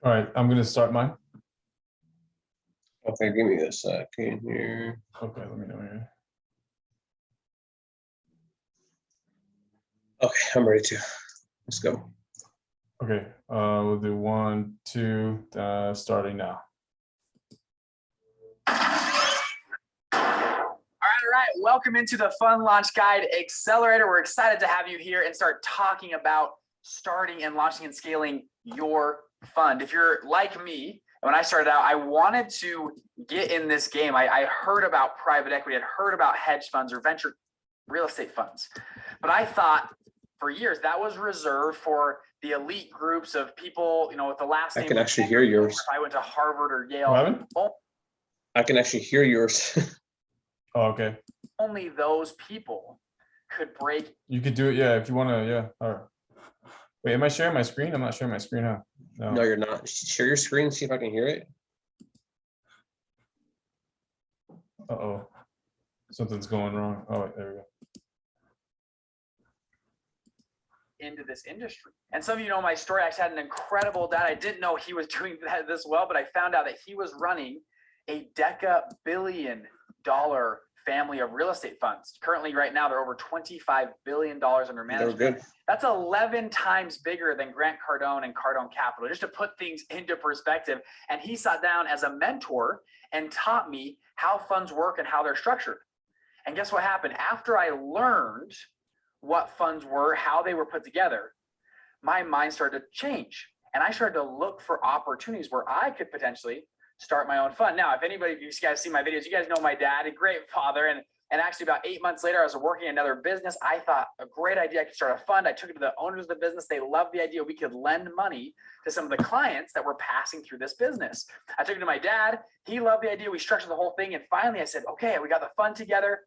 All right, I'm gonna start mine. Okay, give me a second here. Okay, let me know here. Okay, I'm ready to. Let's go. Okay, we'll do 1, 2, starting now. All right. Welcome into the Fund Launch Guide Accelerator. We're excited to have you here and start talking about starting and launching and scaling your fund. If you're like me, when I started out, I wanted to get in this game. I heard about private equity. I'd heard about hedge funds or venture real estate funds. But I thought for years that was reserved for the elite groups of people, you know, with the last name. I can actually hear yours. If I went to Harvard or Yale. What happened? I can actually hear yours. Oh, okay. Only those people could break. You could do it, yeah, if you want to, yeah. All right. Wait, am I sharing my screen? I'm not sharing my screen, huh? No, you're not. Share your screen, see if I can hear it. Uh-oh. Something's going wrong. Oh, there we go. Into this industry. And some of you know my story. I actually had an incredible dad. I didn't know he was doing that this well, but I found out that he was running a deca-billion-dollar family of real estate funds. Currently, right now, they're over $25 billion under management. Good. That's 11 times bigger than Grant Cardone and Cardone Capital, just to put things into perspective. And he sat down as a mentor and taught me how funds work and how they're structured. And guess what happened? After I learned what funds were, how they were put together, my mind started to change. And I started to look for opportunities where I could potentially start my own fund. Now, if anybody of you guys see my videos, you guys know my dad, a great father. And actually about 8 months later, I was working another business. I thought a great idea. I could start a fund. I took it to the owners of the business. They loved the idea. We could lend money to some of the clients that were passing through this business. I took it to my dad. He loved the idea. We structured the whole thing. And finally I said, okay, we got the fund together.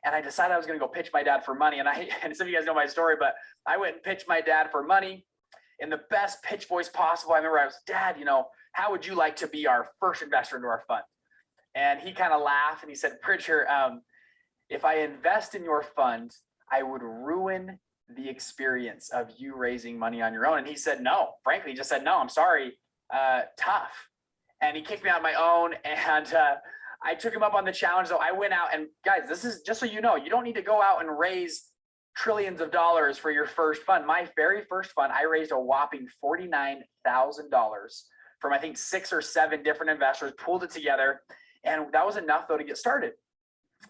And I decided I was going to go pitch my dad for money. And some of you guys know my story, but I went and pitched my dad for money in the best pitch voice possible. I remember I was, Dad, you know, how would you like to be our first investor into our fund? And he kind of laughed and he said, Pritchard, if I invest in your fund, I would ruin the experience of you raising money on your own. And he said, no, frankly, he just said, no, I'm sorry, tough. And he kicked me out on my own. And I took him up on the challenge. So I went out and guys, this is just so you know, you don't need to go out and raise trillions of dollars for your first fund. My very first fund, I raised a whopping $49,000 from I think 6 or 7 different investors, pulled it together. And that was enough though to get started.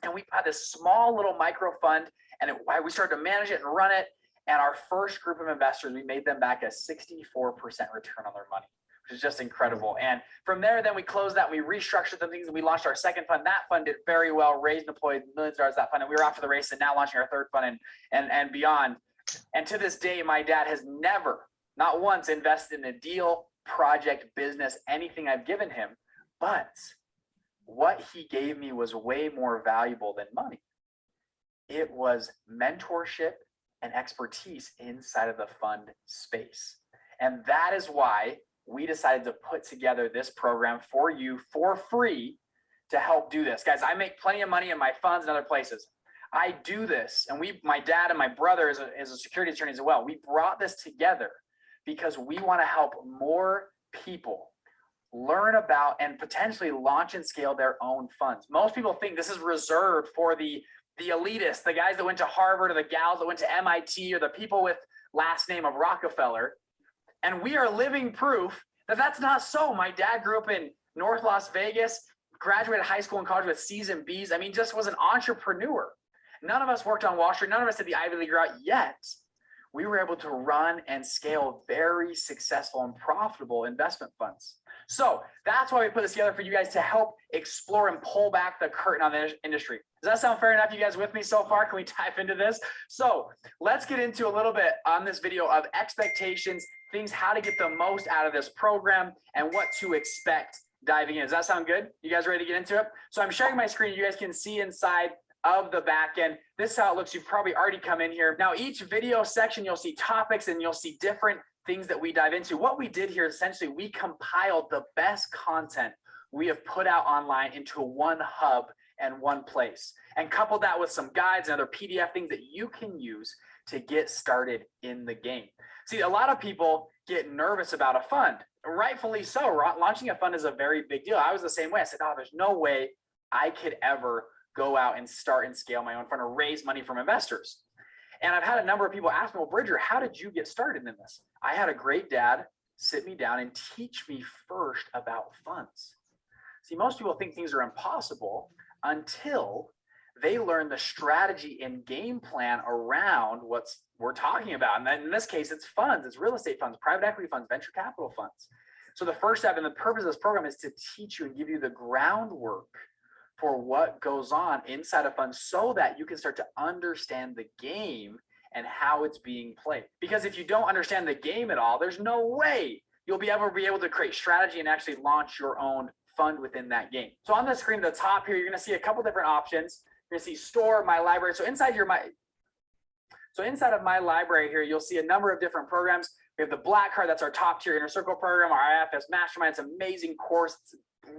And we had this small little micro fund and we started to manage it and run it. And our first group of investors, we made them back a 64% return on their money, which is just incredible. And from there, then we closed that, we restructured the things and we launched our second fund. That fund did very well, raised and deployed millions of dollars that fund. And we were off to the race and now launching our third fund and beyond. And to this day, my dad has never, not once, invested in a deal, project, business, anything I've given him. But what he gave me was way more valuable than money. It was mentorship and expertise inside of the fund space. And that is why we decided to put together this program for you for free to help do this. Guys, I make plenty of money in my funds and other places. I do this, and my dad and my brother is a security attorney as well. We brought this together because we want to help more people learn about and potentially launch and scale their own funds. Most people think this is reserved for the elitists, the guys that went to Harvard or the gals that went to MIT or the people with last name of Rockefeller. And we are living proof that that's not so. My dad grew up in North Las Vegas, graduated high school and college with C's and B's. I mean, just was an entrepreneur. None of us worked on Wall Street. None of us did the Ivy League route yet. We were able to run and scale very successful and profitable investment funds. So that's why we put this together for you guys to help explore and pull back the curtain on the industry. Does that sound fair enough? You guys with me so far? Can we dive into this? So let's get into a little bit on this video of expectations, things, how to get the most out of this program and what to expect diving in. Does that sound good? You guys ready to get into it? So I'm sharing my screen. You guys can see inside of the back end. This is how it looks. You've probably already come in here. Now, each video section, you'll see topics and you'll see different things that we dive into. What we did here, essentially, we compiled the best content we have put out online into one hub and one place, and coupled that with some guides and other PDF things that you can use to get started in the game. See, a lot of people get nervous about a fund, rightfully so. Launching a fund is a very big deal. I was the same way. I said, oh, there's no way I could ever go out and start and scale my own fund or raise money from investors. And I've had a number of people ask me, well, Bridger, how did you get started in this? I had a great dad sit me down and teach me first about funds. See, most people think things are impossible until they learn the strategy and game plan around what we're talking about. And in this case, it's funds, it's real estate funds, private equity funds, venture capital funds. So the first step and the purpose of this program is to teach you and give you the groundwork for what goes on inside a fund so that you can start to understand the game and how it's being played. Because if you don't understand the game at all, there's no way you'll be able to create strategy and actually launch your own fund within that game. So on the screen at the top here, you're going to see a couple different options. You're going to see store, my library. So inside of my library here, you'll see a number of different programs. We have the Black Card, that's our top tier inner circle program, our IFS Mastermind. It's an amazing course. It's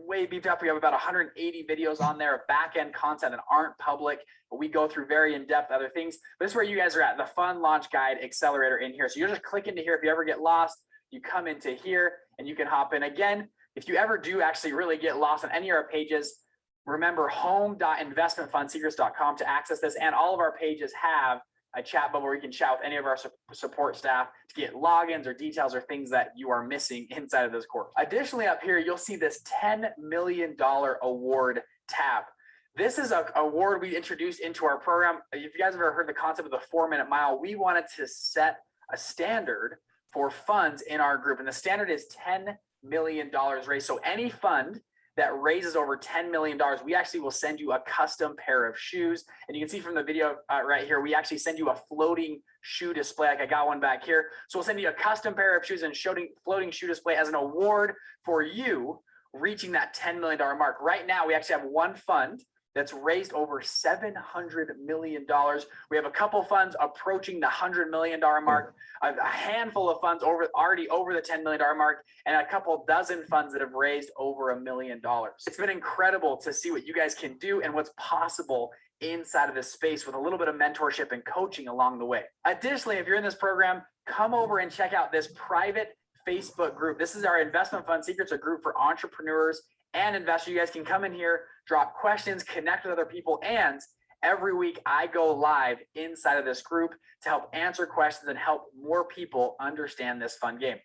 way beefed up. We have about 180 videos on there of back-end content that aren't public, but we go through very in-depth other things. But this is where you guys are at, the Fund Launch Guide Accelerator in here. So you're just click into here. If you ever get lost, you come into here and you can hop in. Again, if you ever do actually really get lost on any of our pages, remember home.investmentfundsecrets.com to access this. And all of our pages have a chat bubble where you can chat with any of our support staff to get logins or details or things that you are missing inside of this course. Additionally, up here, you'll see this $10 million award tab. This is an award we introduced into our program. If you guys have ever heard the concept of the 4-minute mile, we wanted to set a standard for funds in our group. And the standard is $10 million raised. So any fund that raises over $10 million, we actually will send you a custom pair of shoes. And you can see from the video right here, we actually send you a floating shoe display. Like I got one back here. So we'll send you a custom pair of shoes and floating shoe display as an award for you reaching that $10 million mark. Right now, we actually have one fund that's raised over $700 million. We have a couple funds approaching the $100 million mark, a handful of funds already over the $10 million mark, and a couple dozen funds that have raised over $1 million. It's been incredible to see what you guys can do and what's possible inside of this space with a little bit of mentorship and coaching along the way. Additionally, if you're in this program, come over and check out this private Facebook group. This is our Investment Fund Secrets, a group for entrepreneurs and investors. You guys can come in here, drop questions, connect with other people, and every week I go live inside of this group to help answer questions and help more people understand this fun game.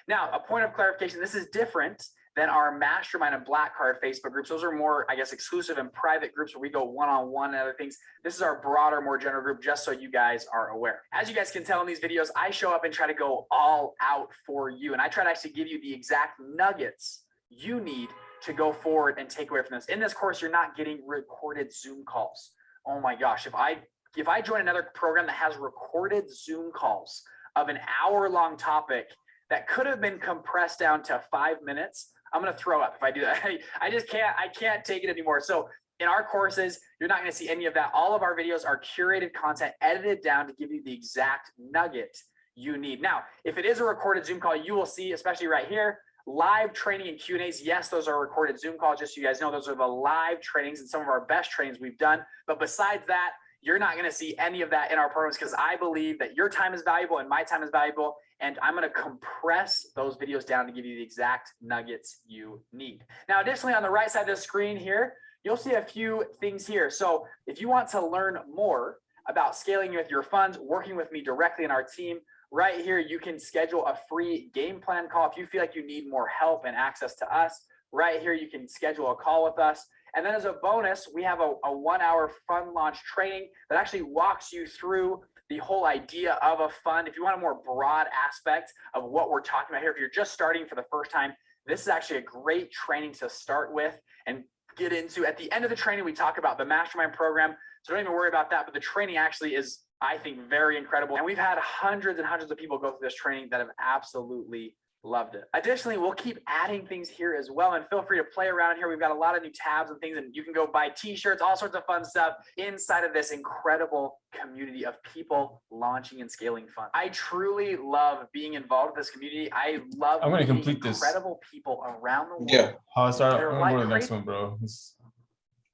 Now, a point of clarification, this is different than our Mastermind and Black Card Facebook groups. Those are more, I guess, exclusive and private groups where we go one-on-one and other things. This is our broader, more general group, just so you guys are aware. As you guys can tell in these videos, I show up and try to go all out for you. And I try to actually give you the exact nuggets you need to go forward and take away from this. In this course, you're not getting recorded Zoom calls. Oh my gosh, if I join another program that has recorded Zoom calls of an hour-long topic that could have been compressed down to 5 minutes, I'm gonna throw up if I do that. I can't take it anymore. So in our courses, you're not gonna see any of that. All of our videos are curated content, edited down to give you the exact nugget you need. Now, if it is a recorded Zoom call, you will see, especially right here, live training and Q&As. Yes, those are recorded Zoom calls, just so you guys know. Those are the live trainings and some of our best trainings we've done. But besides that, you're not going to see any of that in our programs because I believe that your time is valuable and my time is valuable. And I'm going to compress those videos down to give you the exact nuggets you need. Now, additionally, on the right side of the screen here, you'll see a few things here. So if you want to learn more about scaling with your funds, working with me directly in our team, right here, you can schedule a free game plan call. If you feel like you need more help and access to us, right here, you can schedule a call with us. And then as a bonus, we have a 1-hour fund launch training that actually walks you through the whole idea of a fund. If you want a more broad aspect of what we're talking about here, if you're just starting for the first time, this is actually a great training to start with and get into. At the end of the training, we talk about the Mastermind program. So don't even worry about that. But the training actually is, I think, very incredible. And we've had hundreds and hundreds of people go through this training that have absolutely loved it. Additionally, we'll keep adding things here as well. And feel free to play around here. We've got a lot of new tabs and things, and you can go buy t-shirts, all sorts of fun stuff inside of this incredible community of people launching and scaling funds. I truly love being involved with this community. I love I'm gonna meeting complete this. incredible people around the world. Yeah. Sorry, They're I'm like going to the next crazy. one, bro.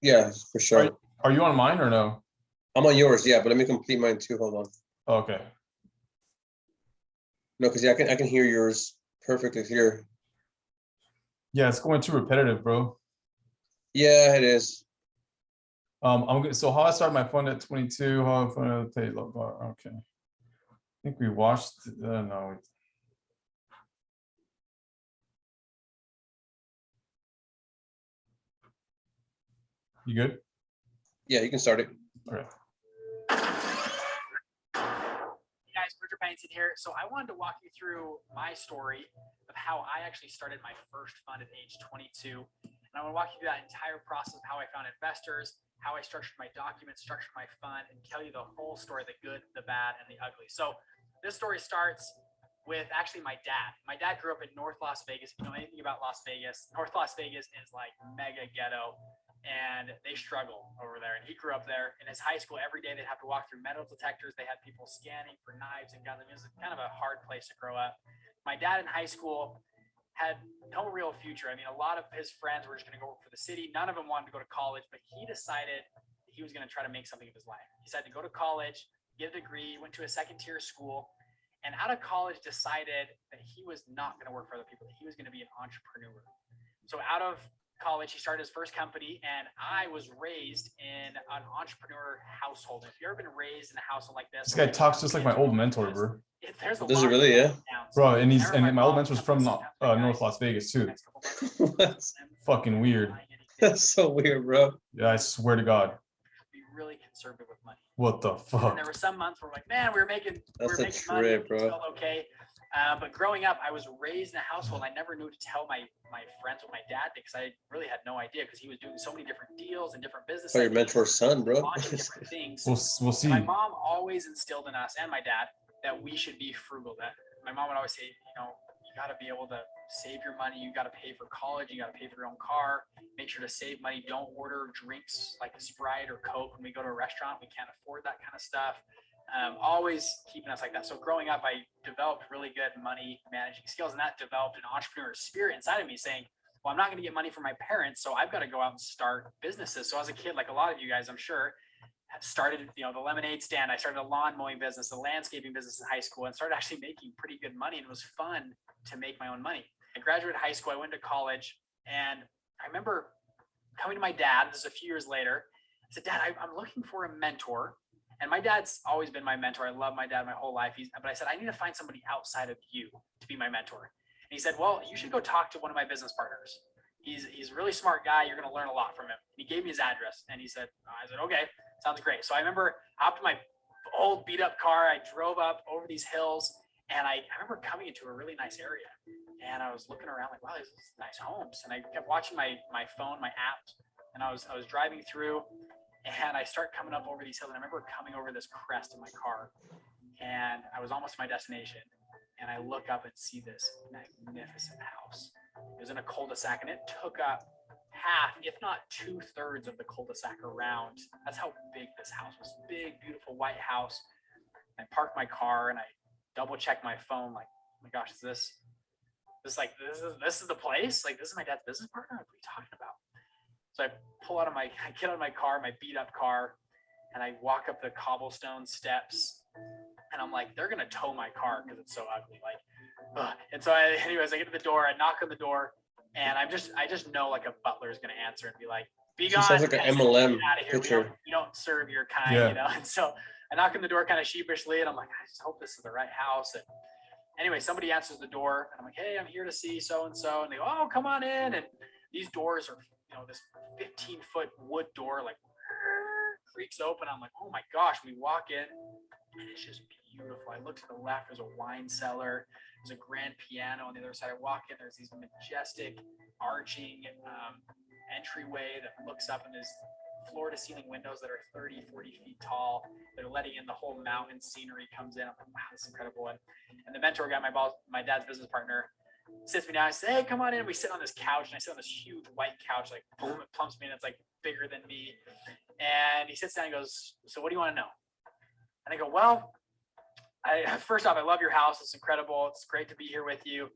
Yeah, for sure. Are you on mine or no? I'm on yours, yeah, but let me complete mine too. Hold on. Okay. No, because yeah, I can hear yours perfectly clear. Yeah, it's going too repetitive, bro. Yeah, it is. I'm good. So how I started my fund at 22, how I funded the pay low bar. Okay. I think we watched no. You good? Yeah, you can start it. Okay. Hey guys, Bridger Pennington here. So I wanted to walk you through my story of how I actually started my first fund at age 22. And I want to walk you through that entire process of how I found investors, how I structured my documents, structured my fund, and tell you the whole story, the good, the bad, and the ugly. So this story starts with actually my dad. My dad grew up in North Las Vegas. If you know anything about Las Vegas, North Las Vegas is like mega ghetto. And they struggle over there. And he grew up there. In his high school, every day they'd have to walk through metal detectors. They had people scanning for knives and guns. It was kind of a hard place to grow up. My dad in high school had no real future. I mean, a lot of his friends were just going to go work for the city. None of them wanted to go to college, but he decided that he was going to try to make something of his life. He decided to go to college, get a degree, went to a second-tier school, and out of college decided that he was not going to work for other people, that he was going to be an entrepreneur. So out of college, he started his first company, and I was raised in an entrepreneur household. If you've ever been raised in a household like this, This guy talks just like my old mentor, bro. there's a Does it lot really? Yeah. Bro, and he's Whenever and my old mom mentor's comes from to sit down with North guys, Las Vegas too. next couple months, That's, Fucking weird. that's so weird, bro. Yeah, I swear to God. be really conservative with money. What the And fuck? there were some months where we're like, man, we were making That's a money, trip, it bro. felt okay. But growing up, I was raised in a household. I never knew to tell my friends what my dad did because I really had no idea because he was doing so many different deals and different business Oh, your ideas, mentor's son, bro. launching different things. We'll And see. my mom always instilled in us and my dad that we should be frugal. That my mom would always say, you know, you got to be able to save your money. You got to pay for college. You got to pay for your own car. Make sure to save money. Don't order drinks like a Sprite or Coke when we go to a restaurant. We can't afford that kind of stuff. Always keeping us like that. So growing up, I developed really good money managing skills, and that developed an entrepreneur spirit inside of me saying, well, I'm not going to get money from my parents, so I've got to go out and start businesses. So as a kid, like a lot of you guys, I'm sure, had started, you know, the lemonade stand. I started a lawn mowing business, the landscaping business in high school, and started actually making pretty good money. And it was fun to make my own money. I graduated high school. I went to college, and I remember coming to my dad. This is a few years later. I said, Dad, I'm looking for a mentor. And my dad's always been my mentor. I love my dad my whole life. But I said, I need to find somebody outside of you to be my mentor. And he said, well, you should go talk to one of my business partners. He's a really smart guy. You're going to learn a lot from him. And he gave me his address, and he said, I said, okay, sounds great. So I remember I hopped in my old beat up car. I drove up over these hills, and I remember coming into a really nice area. And I was looking around like, wow, these are nice homes. And I kept watching my phone, my apps, and I was driving through. And I start coming up over these hills. And I remember coming over this crest in my car, and I was almost to my destination. And I look up and see this magnificent house. It was in a cul-de-sac, and it took up half, if not 2/3 of the cul-de-sac around. That's how big this house was. Big, beautiful white house. I parked my car and I double checked my phone. Like, oh my gosh, is this is the place? Like, this is my dad's business partner? What are you talking about? So I get out of my car, my beat up car, and I walk up the cobblestone steps, and I'm like, they're going to tow my car because it's so ugly. Like, ugh. And so anyways, I get to the door, I knock on the door, and I just know like a butler is going to answer and be like, be gone. Sounds like an MLM out of here. picture. We don't serve your kind, Yeah. you know? And so I knock on the door kind of sheepishly, and I'm like, I just hope this is the right house. And anyway, somebody answers the door, and I'm like, hey, I'm here to see so-and-so. And they go, oh, come on in. And these doors are, you know, this 15-foot wood door, like creaks open. I'm like, oh my gosh. We walk in, and it's just beautiful. I look to the left, there's a wine cellar. There's a grand piano on the other side. I walk in, there's these majestic arching entryway that looks up, and there's floor to ceiling windows that are 30, 40 feet tall. They're letting in the whole mountain scenery comes in. I'm like, wow, this is incredible. And the mentor guy, my dad's business partner, sits me down. I say, hey, come on in. We sit on this couch, and I sit on this huge white couch, like boom, it plumps me in. It's like bigger than me. And he sits down and goes, so what do you want to know? And I go, well, first off, I love your house. It's incredible. It's great to be here with you.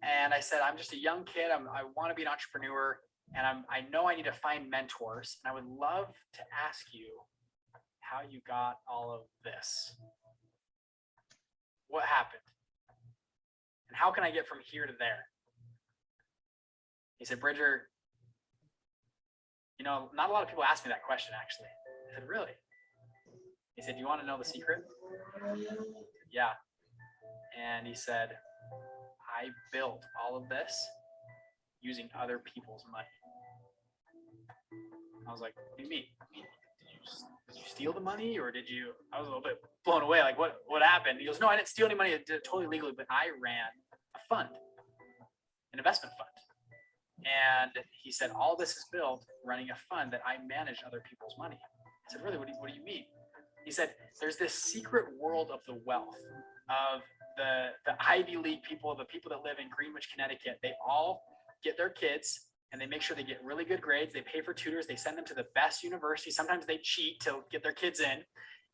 And I said, I'm just a young kid. I want to be an entrepreneur, and I know I need to find mentors. And I would love to ask you how you got all of this. what happened? And how can I get from here to there? He said, Bridger, you know, not a lot of people ask me that question, actually. I said, really? He said, do you want to know the secret? I said, yeah. And he said, I built all of this using other people's money. I was like, what do you mean? Did you steal the money, or did you? I was a little bit blown away. Like, what happened? He goes, no, I didn't steal any money. I did it totally legally, but I ran a fund, an investment fund. And he said, all this is built running a fund that I manage other people's money. I said, really? What do you mean? He said, there's this secret world of the wealth of the Ivy League people, the people that live in Greenwich, Connecticut. They all get their kids and they make sure they get really good grades. They pay for tutors. They send them to the best university. Sometimes they cheat to get their kids in,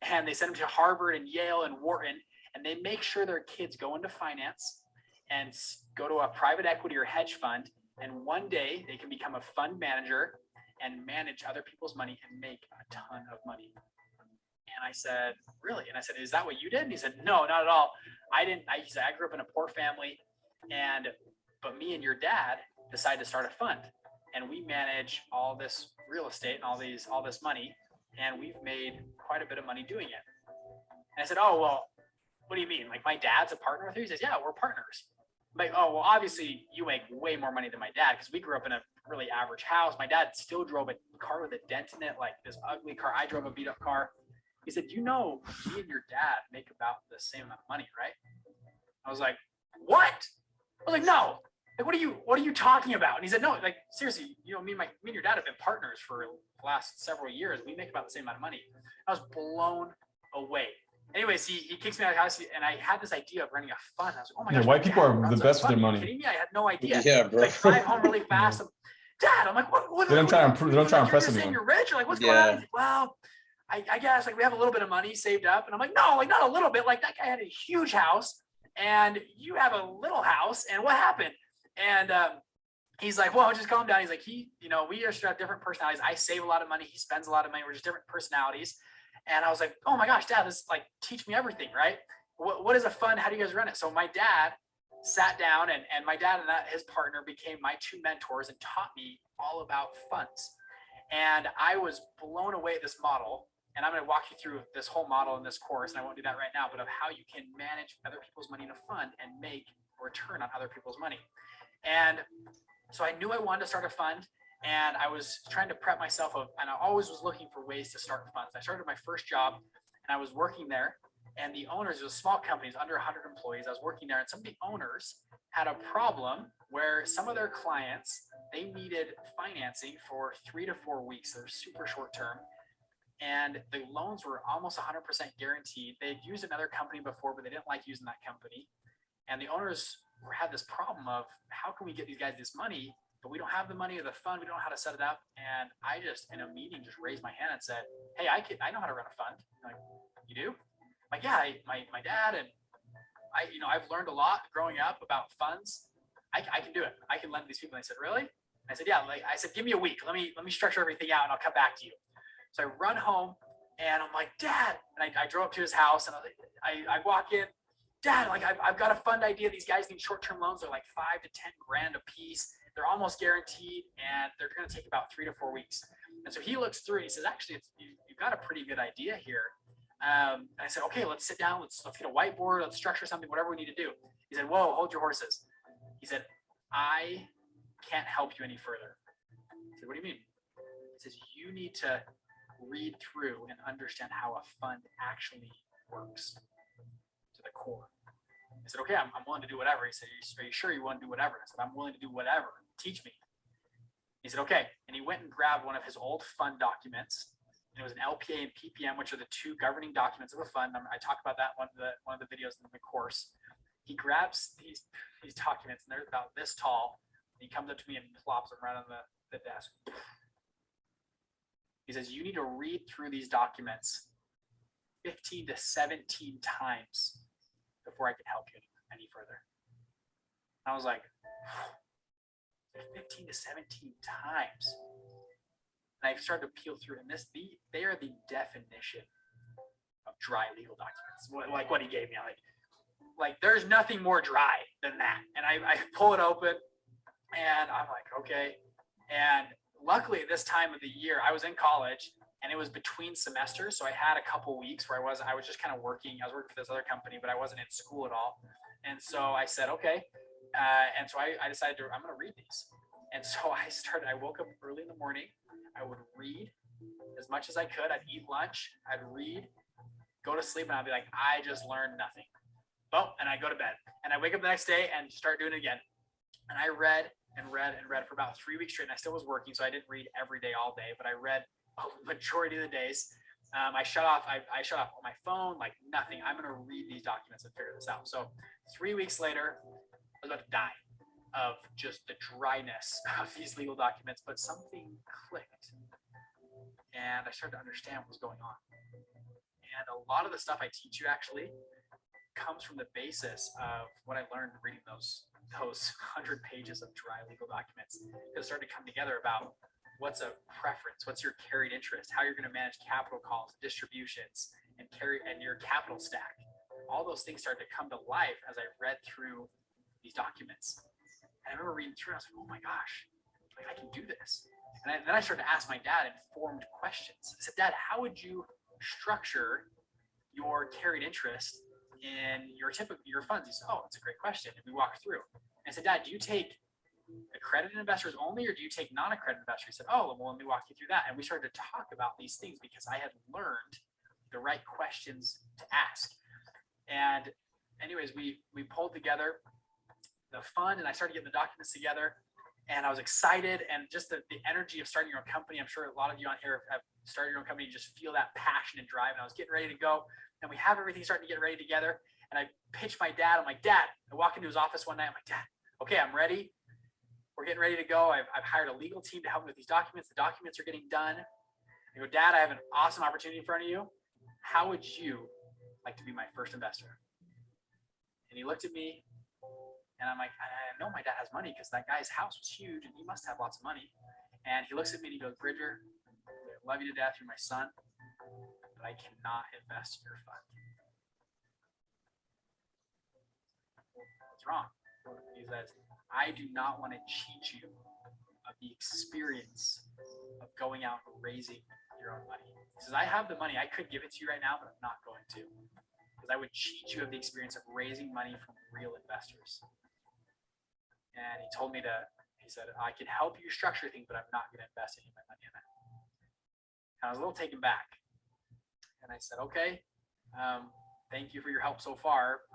and they send them to Harvard and Yale and Wharton, and they make sure their kids go into finance and go to a private equity or hedge fund. And one day they can become a fund manager and manage other people's money and make a ton of money. And I said, really? And I said, is that what you did? And he said, no, not at all. He said, I grew up in a poor family, but me and your dad decided to start a fund, and we manage all this real estate and all this money, and we've made quite a bit of money doing it. And I said, oh, well, what do you mean? Like, my dad's a partner with you? He says, yeah, we're partners. I'm like, oh, well, obviously you make way more money than my dad, because we grew up in a really average house. My dad still drove a car with a dent in it, like this ugly car. I drove a beat up car. He said, you know, me and your dad make about the same amount of money, right? I was like, what? I was like, no. Like, what are you talking about? And he said, no, like, seriously, you know, me and your dad have been partners for the last several years. We make about the same amount of money. I was blown away. Anyways, he kicks me out of the house, and I had this idea of running a fund. I was like, oh my gosh. Yeah, white people are the best with their money. Are you kidding me? I had no idea. Yeah, bro. Like, drive home really fast. Dad, I'm like, what? They don't try to improve. They don't try to impress You're saying anyone. you're rich? Or like, what's going on? He's like, well, I guess like we have a little bit of money saved up. And I'm like, no, like not a little bit. Like, that guy had a huge house and you have a little house. And what happened? And he's like, well, just calm down. He's like, you know, we just have different personalities. I save a lot of money. He spends a lot of money. We're just different personalities. And I was like, oh my gosh, Dad, this like teach me everything, right? What is a fund? How do you guys run it? So my dad sat down, and my dad and his partner became my two mentors and taught me all about funds. And I was blown away at this model. And I'm going to walk you through this whole model in this course, and I won't do that right now, but of how you can manage other people's money in a fund and make a return on other people's money. And so I knew I wanted to start a fund, and I was trying to prep myself and I always was looking for ways to start funds. I started my first job, and I was working there, and the owners, it was small companies, under 100 employees. I was working there, and some of the owners had a problem where some of their clients, they needed financing for 3 to 4 weeks. They're super short term. And the loans were almost 100% guaranteed. They'd used another company before, but they didn't like using that company. And the owners had this problem of, how can we get these guys this money, but we don't have the money of the fund. We don't know how to set it up. And I just, in a meeting, just raised my hand and said, hey, I know how to run a fund. I'm like, you do? I'm like, yeah, my dad and I've learned a lot growing up about funds. I can do it. I can lend to these people. And they said, really? And I said, yeah. Like, I said, give me a week. Let me structure everything out, and I'll come back to you. So I run home, and I'm like, Dad, and I drove up to his house, and I walk in, Dad, like I've got a fund idea. These guys need short-term loans. They're like 5 to 10 grand a piece. They're almost guaranteed, and they're going to take about 3 to 4 weeks. And so he looks through, and he says, actually, you've got a pretty good idea here. And I said, okay, let's sit down. Let's get a whiteboard. Let's structure something, whatever we need to do. He said, whoa, hold your horses. He said, I can't help you any further. I said, what do you mean? He says, you need to read through and understand how a fund actually works to the core. I said, okay, I'm willing to do whatever. He said, are you sure you want to do whatever? I said, I'm willing to do whatever. Teach me. He said, okay. And he went and grabbed one of his old fund documents. And it was an LPA and PPM, which are the two governing documents of a fund. I talk about that one of the videos in the course. He grabs these documents, and they're about this tall. And he comes up to me and plops them right on the desk. He says, you need to read through these documents 15 to 17 times before I can help you any further. And I was like, 15 to 17 times. And I started to peel through, and they are the definition of dry legal documents, like what he gave me. I'm like, like there's nothing more dry than that. And I pull it open and I'm like, okay. And luckily this time of the year, I was in college and it was between semesters. So I had a couple weeks where I was just kind of working. I was working for this other company, but I wasn't in school at all. And so I said, okay. And so I decided I'm going to read these. And so I woke up early in the morning. I would read as much as I could. I'd eat lunch. I'd read, go to sleep, and I'd be like, I just learned nothing. Boom, and I go to bed. And I wake up the next day and start doing it again. And I read and read and read for about 3 weeks straight. And I still was working, so I didn't read every day all day, but I read a majority of the days. I shut off all my phone, like nothing. I'm going to read these documents and figure this out. So 3 weeks later, I was about to die of just the dryness of these legal documents, but something clicked. And I started to understand what was going on. And a lot of the stuff I teach you actually comes from the basis of what I learned reading those 100 pages of dry legal documents. It started to come together about what's a preference, what's your carried interest, how you're going to manage capital calls, distributions, and your capital stack. All those things started to come to life as I read through these documents. And I remember reading through, and I was like, oh my gosh, like I can do this. And then I started to ask my dad informed questions. I said, Dad, how would you structure your carried interest in your funds? He said, oh, that's a great question. And we walked through. And I said, Dad, do you take accredited investors only, or do you take non-accredited investors? He said, oh, well, let me walk you through that. And we started to talk about these things because I had learned the right questions to ask. And anyways, we pulled together the fund and I started getting the documents together. And I was excited, and just the energy of starting your own company. I'm sure a lot of you on here have started your own company. You just feel that passion and drive. And I was getting ready to go, and we have everything starting to get ready together. And I pitched my dad. I'm like, Dad, I walk into his office one night. I'm like, Dad, okay, I'm ready. We're getting ready to go. I've hired a legal team to help me with these documents. The documents are getting done. I go, Dad, I have an awesome opportunity in front of you. How would you like to be my first investor? And he looked at me. And I'm like, I know my dad has money because that guy's house was huge and he must have lots of money. And he looks at me and he goes, Bridger, I love you to death. You're my son, but I cannot invest in your fund. What's wrong? He says, I do not want to cheat you of the experience of going out and raising your own money. He says, I have the money. I could give it to you right now, but I'm not going to. Because I would cheat you of the experience of raising money from real investors. And he told me he said, I can help you structure things, but I'm not going to invest any of my money in it. And I was a little taken back. And I said, okay, thank you for your help so far.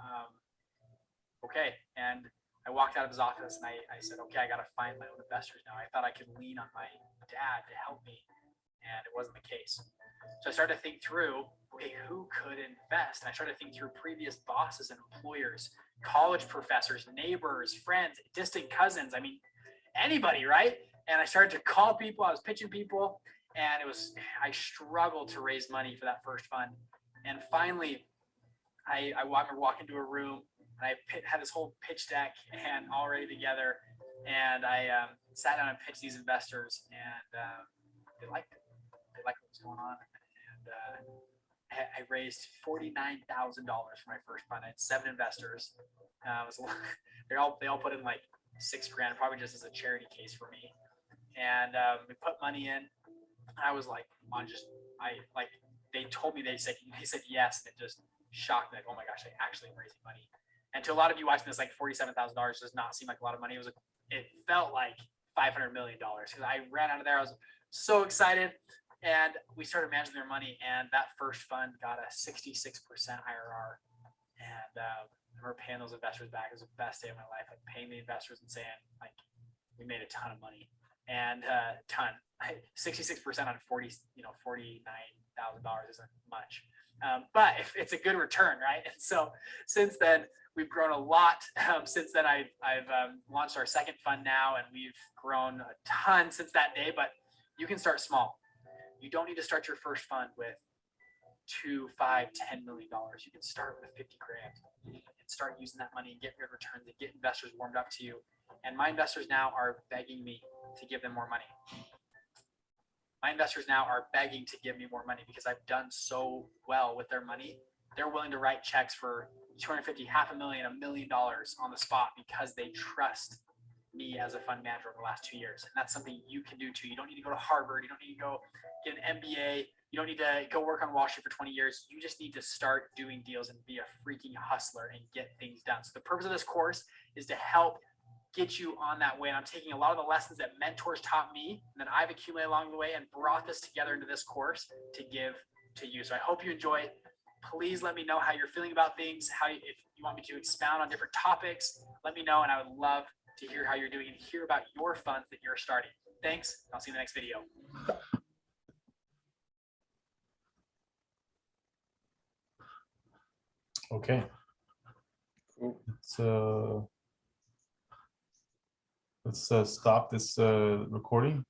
Okay. And I walked out of his office and I said, okay, I got to find my own investors now. I thought I could lean on my dad to help me. And it wasn't the case. So I started to think through, okay, who could invest? And I started to think through previous bosses and employers, college professors, neighbors, friends, distant cousins. I mean, anybody, right? And I started to call people. I was pitching people, and I struggled to raise money for that first fund. And finally, I remember walking into a room, and I had this whole pitch deck and all ready together. And I sat down and pitched these investors, and they liked it. They liked what was going on. And I raised $49,000 for my first fund. I had 7 investors. They all put in like $6,000, probably just as a charity case for me. And we put money in. I was like, they told me, they said yes, and it just shocked me. Like, oh my gosh, I actually am raising money. And to a lot of you watching this, like $47,000 does not seem like a lot of money. It felt like $500 million because I ran out of there. I was so excited. And we started managing their money, and that first fund got a 66% IRR. And I remember paying those investors back. It was the best day of my life, like paying the investors and saying, like, we made a ton of money. And 66% on $49,000 isn't much. But it's a good return, right? And so since then, we've grown a lot. Since then, I've launched our second fund now, and we've grown a ton since that day. But you can start small. You don't need to start your first fund with $2, $5, $10 million. You can start with $50,000 and start using that money and get good returns and get investors warmed up to you. And my investors now are begging me to give them more money. My investors now are begging to give me more money because I've done so well with their money they're willing to write checks for 250, $500,000, $1 million on the spot because they trust me as a fund manager over the last 2 years. And that's something you can do too. You don't need to go to Harvard. You don't need to go get an MBA. You don't need to go work on Wall Street for 20 years. You just need to start doing deals and be a freaking hustler and get things done. So the purpose of this course is to help get you on that way. And I'm taking a lot of the lessons that mentors taught me and that I've accumulated along the way and brought this together into this course to give to you. So I hope you enjoy it. Please let me know how you're feeling about things, if you want me to expound on different topics, let me know. And I would love to hear how you're doing and hear about your funds that you're starting. Thanks. I'll see you in the next video. Okay. Cool. Let's stop this recording.